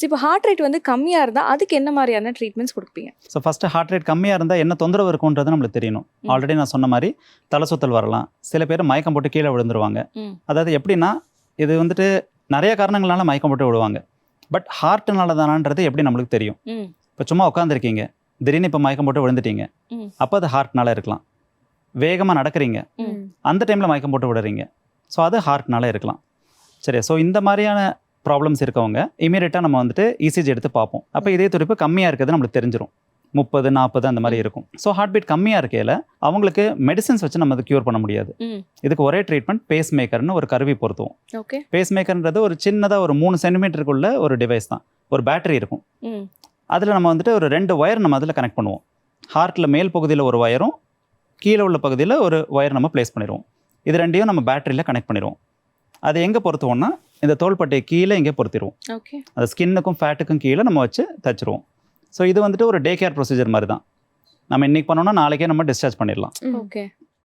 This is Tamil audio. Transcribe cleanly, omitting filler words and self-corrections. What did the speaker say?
இப்போ ஹார்ட் ரேட் வந்து கம்மியா இருந்தா அதுக்கு என்ன மாதிரியான ட்ரீட்மெண்ட்ஸ் கொடுப்பீங்க? ஸோ ஃபஸ்ட்டு ஹார்ட் ரேட் கம்மியாக இருந்தால் என்ன தொந்தரவு இருக்குன்றது நம்மளுக்கு தெரியணும். ஆல்ரெடி நான் சொன்ன மாதிரி தலை சுத்தல் வரலாம், சில பேர் மயக்கம் போட்டு கீழே விழுந்துருவாங்க. அதாவது எப்படின்னா இது வந்துட்டு நிறைய காரணங்களால மயக்கம் போட்டு விடுவாங்க. பட் ஹார்ட்னால தானான்றது எப்படி நம்மளுக்கு தெரியும்? இப்போ சும்மா உட்காந்துருக்கீங்க, திடீர்னு இப்போ மயக்கம் போட்டு விழுந்துட்டீங்க, அப்போ அது ஹார்ட்னால இருக்கலாம். வேகமாக நடக்கிறீங்க, அந்த டைமில் மயக்கம் போட்டு விடுறீங்க, ஸோ அது ஹார்ட்னால இருக்கலாம். சரி, ஸோ இந்த மாதிரியான ப்ராப்ளம்ஸ் இருக்கவங்க இமீடியட்டாக நம்ம வந்துட்டு இசிஜி எடுத்து பார்ப்போம். அப்போ இதய துடிப்பு கம்மியாக இருக்கிறது நம்மளுக்கு தெரிஞ்சிடும். 30, 40 அந்த மாதிரி இருக்கும். ஸோ ஹார்ட் பீட் கம்மியாக இருக்கையில் அவங்களுக்கு மெடிசின்ஸ் வச்சு நம்ம அதை க்யூர் பண்ண முடியாது. இதுக்கு ஒரே ட்ரீட்மெண்ட் பேஸ் மேக்கர்னு ஒரு கருவி பொருத்துவோம். ஓகே. பேஸ் மேக்கர்ன்றது ஒரு சின்னதாக ஒரு 3 சென்டிமீட்டருக்குள்ள ஒரு டிவைஸ் தான். ஒரு பேட்டரி இருக்கும். அதில் நம்ம வந்துட்டு ஒரு 2 ஒயர் நம்ம அதில் கனெக்ட் பண்ணுவோம். ஹார்ட்டில் மேல் பகுதியில் ஒரு ஒயரும் கீழே உள்ள பகுதியில் ஒரு ஒயர் நம்ம ப்ளேஸ் பண்ணிடுவோம். இது ரெண்டையும் நம்ம பேட்டரியில் கனெக்ட் பண்ணிடுவோம். அது எங்கே பொருத்துவோம்னா இந்த தோள்பட்டை கீழே இங்கே பொருத்திடுவோம். ஓகே. அது ஸ்கின்னுக்கும் ஃபேட்டுக்கும் கீழே நம்ம வச்சு தச்சிருவோம். ஸோ இது வந்துட்டு ஒரு டே கேர் ப்ரொசீஜர் மாதிரி தான். நம்ம இன்னைக்கு பண்ணோம்னா நாளைக்கே நம்ம டிஸ்சார்ஜ் பண்ணிடலாம். ஓகே.